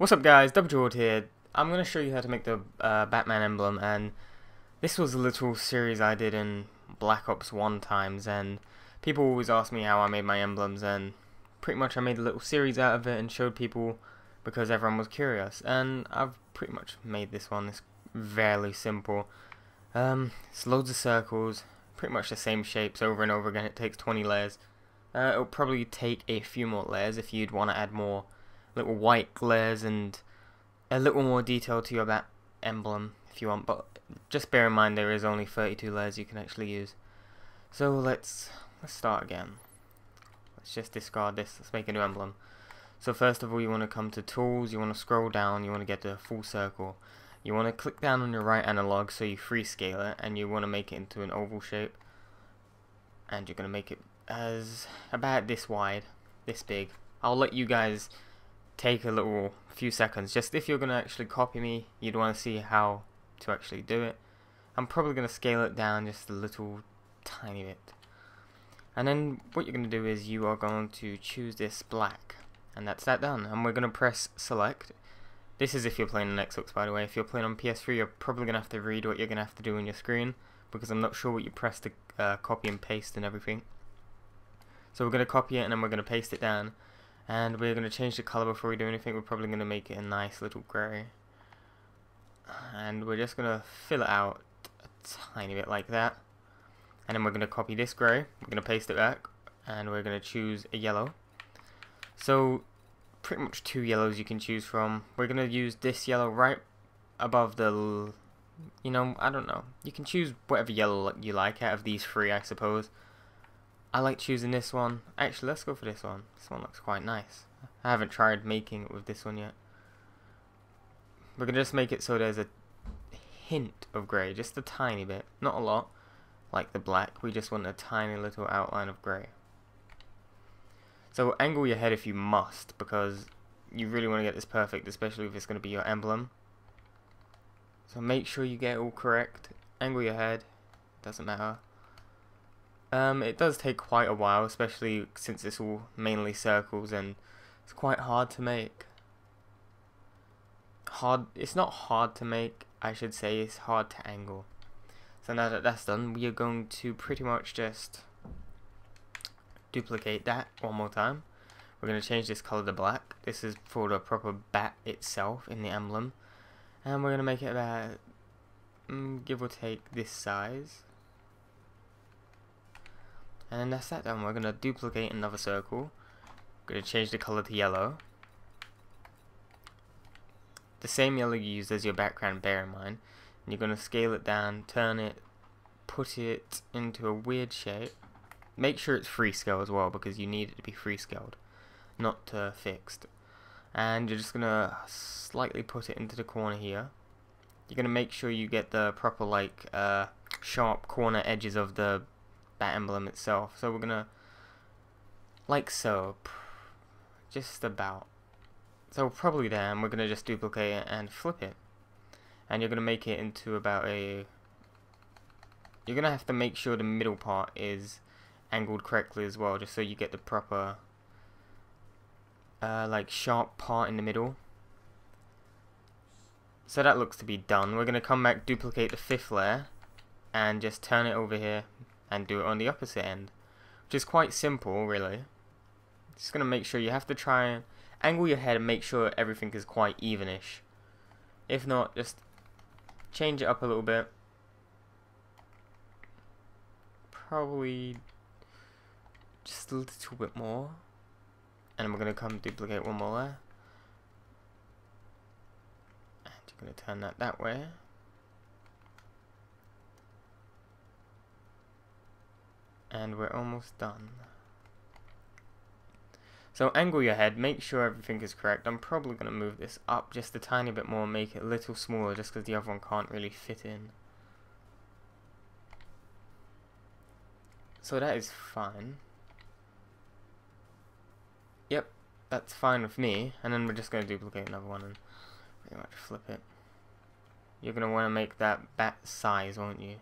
What's up guys, Double here. I'm going to show you how to make the Batman emblem, and this was a little series I did in Black Ops 1 times, and people always ask me how I made my emblems, and pretty much I made a little series out of it and showed people because everyone was curious, and I've pretty much made this one. It's fairly simple. It's loads of circles, pretty much the same shapes over and over again. It takes 20 layers. It'll probably take a few more layers if you'd want to add more little white glares and a little more detail to your bat emblem if you want, but just bear in mind there is only 32 layers you can actually use. So let's start again. Let's just discard this. Let's make a new emblem. So first of all, you want to come to tools, you want to scroll down, you want to get to a full circle. You want to click down on your right analog so you free scale it, and you want to make it into an oval shape, and you're going to make it as about this wide, this big. I'll let you guys take a few seconds. Just if you're going to actually copy me, you'd want to see how to actually do it. I'm probably going to scale it down just a little tiny bit. And then what you're going to do is you are going to choose this black, and that's that done. And we're going to press select. This is if you're playing on Xbox, by the way. If you're playing on PS3, you're probably going to have to read what you're going to have to do on your screen, because I'm not sure what you press to copy and paste and everything. So we're going to copy it and then we're going to paste it down. And we're going to change the colour before we do anything. We're probably going to make it a nice little grey. And we're just going to fill it out a tiny bit like that. And then we're going to copy this grey. We're going to paste it back. And we're going to choose a yellow. So pretty much two yellows you can choose from. We're going to use this yellow right above the, I don't know. You can choose whatever yellow you like out of these three, I suppose. I like choosing this one. Actually, let's go for this one. This one looks quite nice. I haven't tried making it with this one yet. We're going to just make it so there's a hint of grey, just a tiny bit. Not a lot, like the black. We just want a tiny little outline of grey. So angle your head if you must, because you really want to get this perfect, especially if it's going to be your emblem. So make sure you get it all correct. Angle your head, doesn't matter. It does take quite a while, especially since it's all mainly circles, and it's quite hard to make. It's not hard to make, I should say, it's hard to angle. So now that that's done, we are going to pretty much just duplicate that one more time. We're going to change this color to black. This is for the proper bat itself in the emblem. And we're going to make it about, give or take, this size. And that's that done. We're going to duplicate another circle. We're going to change the color to yellow. The same yellow you used as your background, bear in mind. And you're going to scale it down, turn it, put it into a weird shape. Make sure it's free scale as well, because you need it to be free scaled, not fixed. And you're just going to slightly put it into the corner here. You're going to make sure you get the proper sharp corner edges of the bat emblem itself. So we're gonna, like so, just about. So probably there, and we're gonna just duplicate it and flip it. And you're gonna make it into about a. You're gonna have to make sure the middle part is angled correctly as well, just so you get the proper, sharp part in the middle. So that looks to be done. We're gonna come back, duplicate the fifth layer, and just turn it over here. And do it on the opposite end, which is quite simple, really. Just gonna make sure you have to try and angle your head and make sure everything is quite evenish. If not, just change it up a little bit. Probably just a little bit more. And we're gonna come duplicate one more layer. And you're gonna turn that way. And we're almost done. So angle your head, make sure everything is correct. I'm probably going to move this up just a tiny bit more, make it a little smaller, just because the other one can't really fit in. So that is fine. Yep, that's fine with me. And then we're just going to duplicate another one and pretty much flip it. You're going to want to make that bat size, won't you?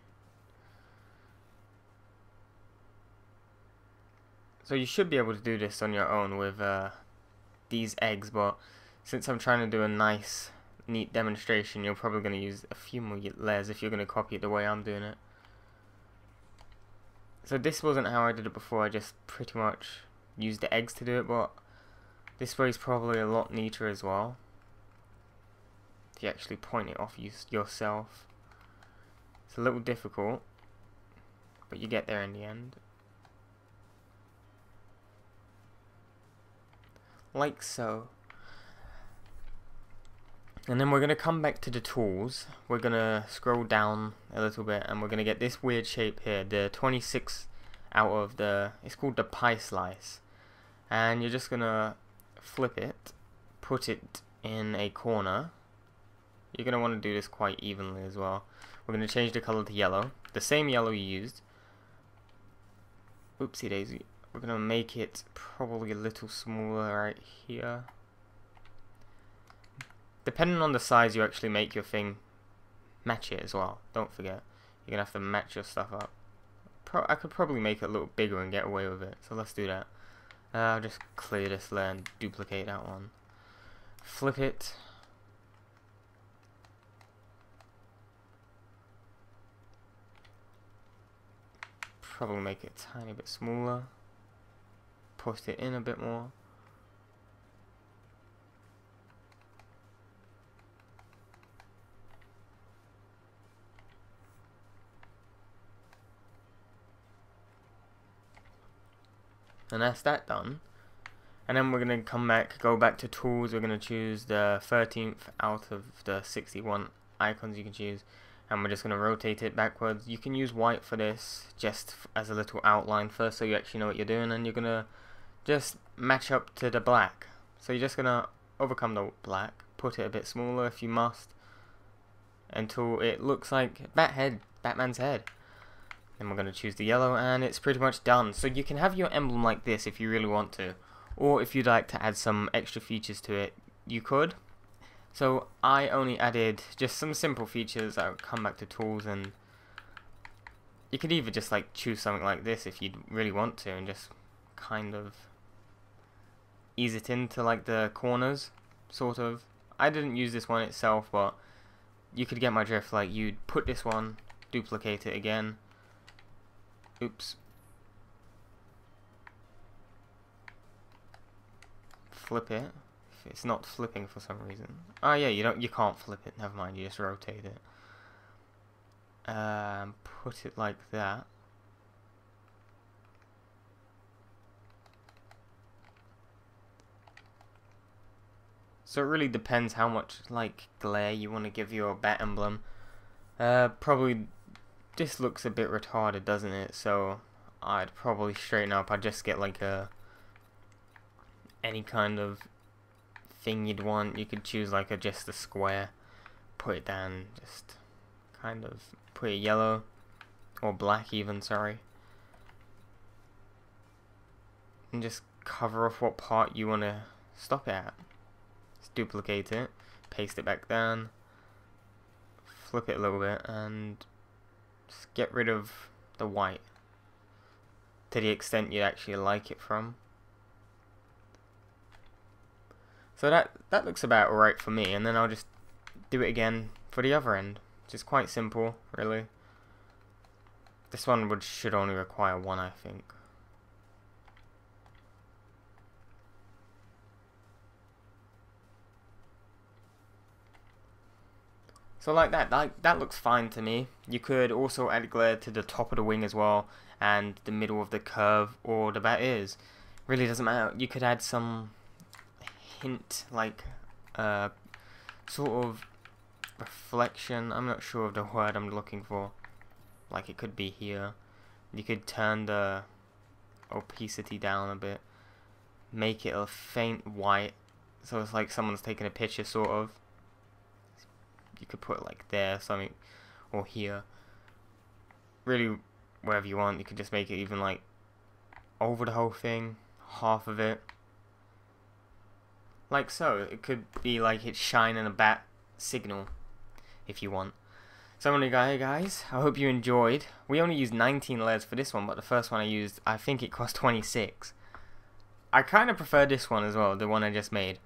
So you should be able to do this on your own with these eggs, but since I'm trying to do a nice, neat demonstration, you're probably going to use a few more layers if you're going to copy it the way I'm doing it. So this wasn't how I did it before, I just pretty much used the eggs to do it, but this way is probably a lot neater as well. If you actually point it off yourself. It's a little difficult, but you get there in the end. Like so. And then we're going to come back to the tools. We're going to scroll down a little bit and we're going to get this weird shape here. The 26 out of the, it's called the pie slice. And you're just going to flip it, put it in a corner. You're going to want to do this quite evenly as well. We're going to change the color to yellow. The same yellow you used. Oopsie daisy. We're going to make it probably a little smaller right here. Depending on the size you actually make your thing, match it as well. Don't forget. You're going to have to match your stuff up. I could probably make it a little bigger and get away with it. So let's do that. I'll just clear this layer and duplicate that one. Flip it. Probably make it a tiny bit smaller. Push it in a bit more. And that's that done. And then we're going to come back, go back to tools. We're going to choose the 13th out of the 61 icons you can choose. And we're just going to rotate it backwards. You can use white for this, just as a little outline first, so you actually know what you're doing. And you're going to just match up to the black. So you're just going to overcome the black, put it a bit smaller if you must, until it looks like Batman's head. Then we're going to choose the yellow, and it's pretty much done. So you can have your emblem like this if you really want to, or if you'd like to add some extra features to it, you could. So I only added just some simple features. I'll come back to tools, and you could either just like choose something like this if you really want to, and just kind of ease it into like the corners, sort of. I didn't use this one itself, but you could get my drift. Like, you'd put this one, duplicate it again. Oops. Flip it. If it's not flipping for some reason. Oh yeah, you can't flip it. Never mind. You just rotate it. Put it like that. So it really depends how much like glare you want to give your bat emblem. Probably this looks a bit retarded, doesn't it? So I'd probably straighten up. I'd just get like any kind of thing you'd want. You could choose like just a square, put it down, just kind of put it yellow or black even, sorry, and just cover off what part you want to stop it at. Just duplicate it, paste it back down, flip it a little bit, and just get rid of the white to the extent you actually like it from. So that looks about alright for me, and then I'll just do it again for the other end. Which is quite simple, really. This one should only require one, I think. So like that looks fine to me. You could also add glare to the top of the wing as well, and the middle of the curve or the bat ears. Really doesn't matter. You could add some hint, like sort of reflection. I'm not sure of the word I'm looking for. Like, it could be here. You could turn the opacity down a bit, make it a faint white, so it's like someone's taking a picture, sort of. You could put it like there, something, or here. Really, wherever you want. You could just make it even like over the whole thing, half of it. Like so. It could be like it's shining a bat signal, if you want. So anyway guys, I hope you enjoyed. We only used 19 layers for this one, but the first one I used, I think it cost 26. I kind of prefer this one as well, the one I just made.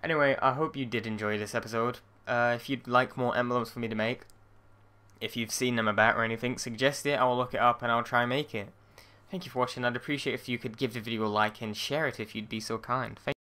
Anyway, I hope you did enjoy this episode. If you'd like more emblems for me to make, if you've seen them about or anything, suggest it, I'll look it up and I'll try and make it. Thank you for watching. I'd appreciate if you could give the video a like and share it if you'd be so kind. Thank